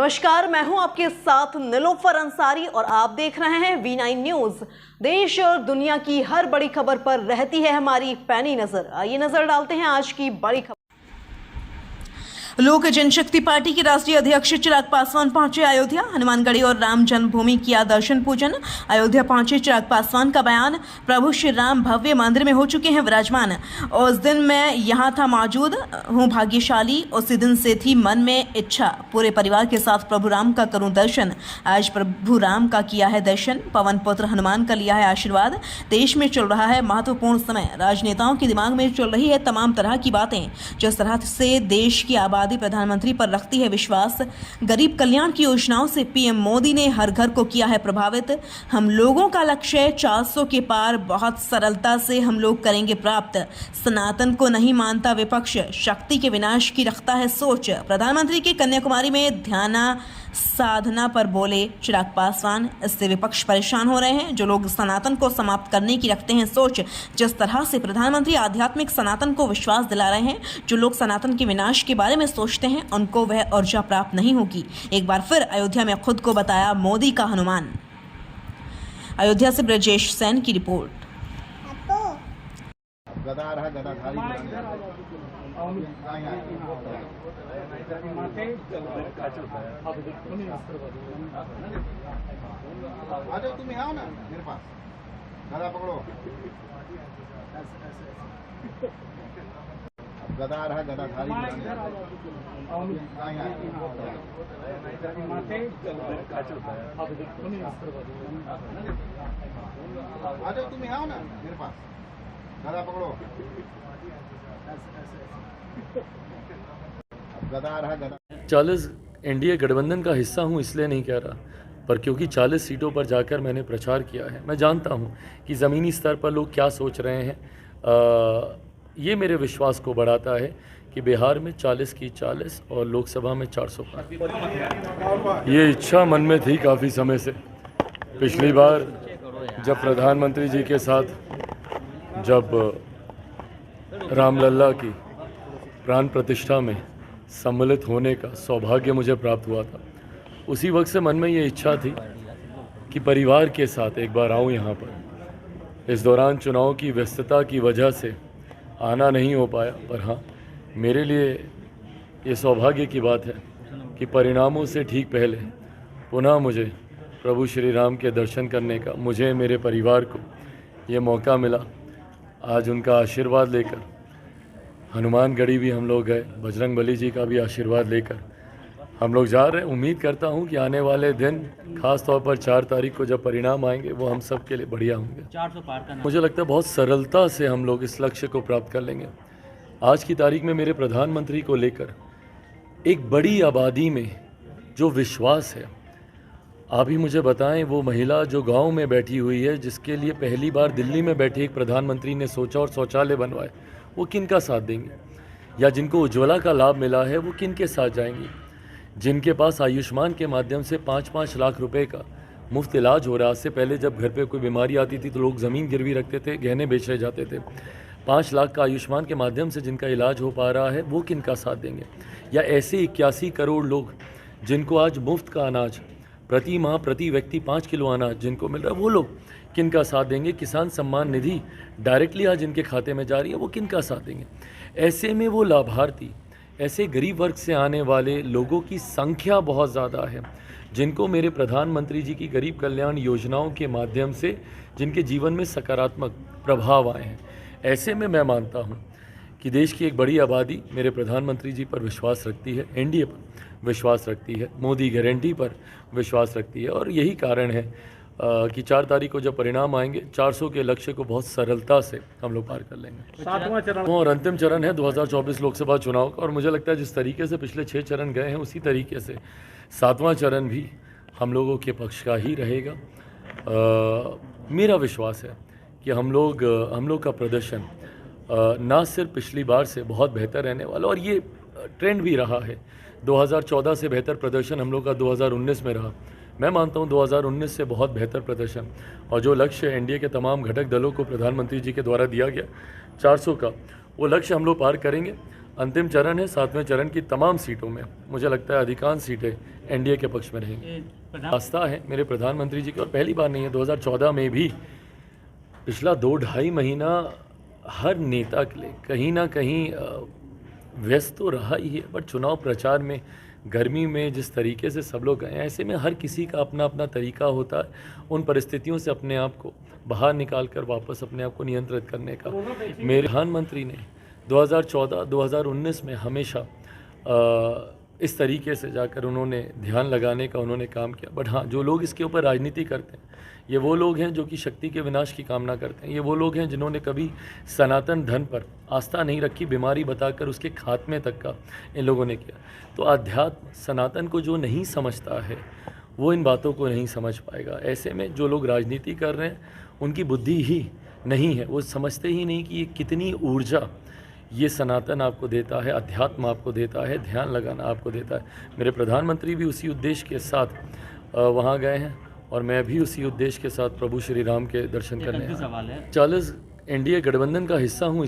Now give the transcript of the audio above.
नमस्कार, मैं हूं आपके साथ निलोफर अंसारी और आप देख रहे हैं V9 न्यूज। देश और दुनिया की हर बड़ी खबर पर रहती है हमारी पैनी नजर। आइए नजर डालते हैं आज की बड़ी खबर। लोक जनशक्ति पार्टी के राष्ट्रीय अध्यक्ष चिराग पासवान पहुंचे अयोध्या। हनुमानगढ़ी और राम जन्मभूमि किया दर्शन पूजन। अयोध्या पहुंचे चिराग पासवान का बयान, प्रभु श्री राम भव्य मंदिर में हो चुके हैं विराजमान। उस दिन मैं यहां था मौजूद हूं भाग्यशाली, उसी दिन से थी मन में इच्छा पूरे परिवार के साथ प्रभु राम का करूं दर्शन। आज प्रभु राम का किया है दर्शन, पवन पुत्र हनुमान का लिया है आशीर्वाद। देश में चल रहा है महत्वपूर्ण समय, राजनेताओं के दिमाग में चल रही है तमाम तरह की बातें। जिस तरह से देश की आबादी प्रधानमंत्री पर रखती है विश्वास, गरीब कल्याण की योजनाओं से पीएम मोदी ने हर घर को किया है प्रभावित। हम लोगों का लक्ष्य 400 के पार बहुत सरलता से हम लोग करेंगे प्राप्त। सनातन को नहीं मानता विपक्ष, शक्ति के विनाश की रखता है सोच। प्रधानमंत्री के कन्याकुमारी में ध्यान साधना पर बोले चिराग पासवान, इससे विपक्ष परेशान हो रहे हैं। जो लोग सनातन को समाप्त करने की रखते हैं सोच, जिस तरह से प्रधानमंत्री आध्यात्मिक सनातन को विश्वास दिला रहे हैं, जो लोग सनातन के विनाश के बारे में सोचते हैं उनको वह ऊर्जा प्राप्त नहीं होगी। एक बार फिर अयोध्या में खुद को बताया मोदी का हनुमान। अयोध्या से ब्रजेश सेन की रिपोर्ट। तुम आओ ना मेरे पास, गदा पकड़ो। गदा रहा, गदाधारी तुम आओ ना मेरे पास, गदा पकड़ो। गदा रहा, गदा 40 एनडीए गठबंधन का हिस्सा हूं इसलिए नहीं कह रहा, पर क्योंकि 40 सीटों पर जाकर मैंने प्रचार किया है। मैं जानता हूं कि ज़मीनी स्तर पर लोग क्या सोच रहे हैं। ये मेरे विश्वास को बढ़ाता है कि बिहार में 40 की 40 और लोकसभा में 400 पार। ये इच्छा मन में थी काफ़ी समय से। पिछली बार जब प्रधानमंत्री जी के साथ जब रामलला की प्राण प्रतिष्ठा में सम्मिलित होने का सौभाग्य मुझे प्राप्त हुआ था, उसी वक्त से मन में ये इच्छा थी कि परिवार के साथ एक बार आऊँ यहाँ पर। इस दौरान चुनाव की व्यस्तता की वजह से आना नहीं हो पाया, पर हाँ, मेरे लिए ये सौभाग्य की बात है कि परिणामों से ठीक पहले पुनः मुझे प्रभु श्री राम के दर्शन करने का, मुझे मेरे परिवार को ये मौका मिला। आज उनका आशीर्वाद लेकर हनुमानगढ़ी भी हम लोग गए, बजरंगबली जी का भी आशीर्वाद लेकर हम लोग जा रहे हैं। उम्मीद करता हूं कि आने वाले दिन, खास तौर पर 4 तारीख को जब परिणाम आएंगे, वो हम सब के लिए बढ़िया होंगे। 400 पार का मुझे लगता है बहुत सरलता से हम लोग इस लक्ष्य को प्राप्त कर लेंगे। आज की तारीख में मेरे प्रधानमंत्री को लेकर एक बड़ी आबादी में जो विश्वास है, आप ही मुझे बताएं, वो महिला जो गाँव में बैठी हुई है, जिसके लिए पहली बार दिल्ली में बैठे एक प्रधानमंत्री ने सोचा और शौचालय बनवाए, वो किन का साथ देंगे? या जिनको उज्ज्वला का लाभ मिला है, वो किन के साथ जाएंगी? जिनके पास आयुष्मान के माध्यम से 5-5 लाख रुपए का मुफ्त इलाज हो रहा है। आज से पहले जब घर पे कोई बीमारी आती थी तो लोग ज़मीन गिरवी रखते थे, गहने बेचे जाते थे। 5 लाख का आयुष्मान के माध्यम से जिनका इलाज हो पा रहा है, वो किन का साथ देंगे? या ऐसे 81 करोड़ लोग जिनको आज मुफ्त का अनाज प्रति माह प्रति व्यक्ति 5 किलो अनाज जिनको मिल रहा है, वो लोग किन का साथ देंगे? किसान सम्मान निधि डायरेक्टली आज जिनके खाते में जा रही है, वो किन का साथ देंगे? ऐसे में वो लाभार्थी, ऐसे गरीब वर्ग से आने वाले लोगों की संख्या बहुत ज़्यादा है, जिनको मेरे प्रधानमंत्री जी की गरीब कल्याण योजनाओं के माध्यम से जिनके जीवन में सकारात्मक प्रभाव आए हैं। ऐसे में मैं मानता हूँ कि देश की एक बड़ी आबादी मेरे प्रधानमंत्री जी पर विश्वास रखती है, एनडीए पर विश्वास रखती है, मोदी गारंटी पर विश्वास रखती है। और यही कारण है कि 4 तारीख को जब परिणाम आएंगे, 400 के लक्ष्य को बहुत सरलता से हम लोग पार कर लेंगे। 7वां चरण और अंतिम चरण है 2024 लोकसभा चुनाव का, और मुझे लगता है जिस तरीके से पिछले 6 चरण गए हैं, उसी तरीके से 7वां चरण भी हम लोगों के पक्ष का ही रहेगा। मेरा विश्वास है कि हम लोग का प्रदर्शन ना सिर्फ पिछली बार से बहुत बेहतर रहने वाला, और ये ट्रेंड भी रहा है। 2014 से बेहतर प्रदर्शन हम लोग का 2019 में रहा। मैं मानता हूं 2019 से बहुत बेहतर प्रदर्शन, और जो लक्ष्य एनडीए के तमाम घटक दलों को प्रधानमंत्री जी के द्वारा दिया गया 400 का, वो लक्ष्य हम लोग पार करेंगे। अंतिम चरण है, 7वें चरण की तमाम सीटों में मुझे लगता है अधिकांश सीटें एनडीए के पक्ष में रहेंगी। आस्था है मेरे प्रधानमंत्री जी की, और पहली बार नहीं है, 2014 में भी पिछला 2-2.5 महीना हर नेता के लिए कहीं ना कहीं व्यस्त तो रहा ही है, बट चुनाव प्रचार में गर्मी में जिस तरीके से सब लोग गए, ऐसे में हर किसी का अपना अपना तरीका होता है उन परिस्थितियों से अपने आप को बाहर निकाल कर वापस अपने आप को नियंत्रित करने का। मेरे प्रधानमंत्री ने 2014-2019 में हमेशा इस तरीके से जाकर उन्होंने ध्यान लगाने का उन्होंने काम किया। बट हाँ, जो लोग इसके ऊपर राजनीति करते हैं ये वो लोग हैं जो कि शक्ति के विनाश की कामना करते हैं। ये वो लोग हैं जिन्होंने कभी सनातन धर्म पर आस्था नहीं रखी, बीमारी बताकर उसके खात्मे तक का इन लोगों ने किया। तो अध्यात्म सनातन को जो नहीं समझता है वो इन बातों को नहीं समझ पाएगा। ऐसे में जो लोग राजनीति कर रहे हैं उनकी बुद्धि ही नहीं है, वो समझते ही नहीं कि ये कितनी ऊर्जा ये सनातन आपको देता है, अध्यात्म आपको देता है, ध्यान लगाना आपको देता है। मेरे प्रधानमंत्री भी उसी उद्देश्य के साथ वहाँ गए हैं और मैं भी उसी उद्देश्य के साथ प्रभु श्री राम के दर्शन करने आया। 40 एनडीए गठबंधन का हिस्सा हूँ,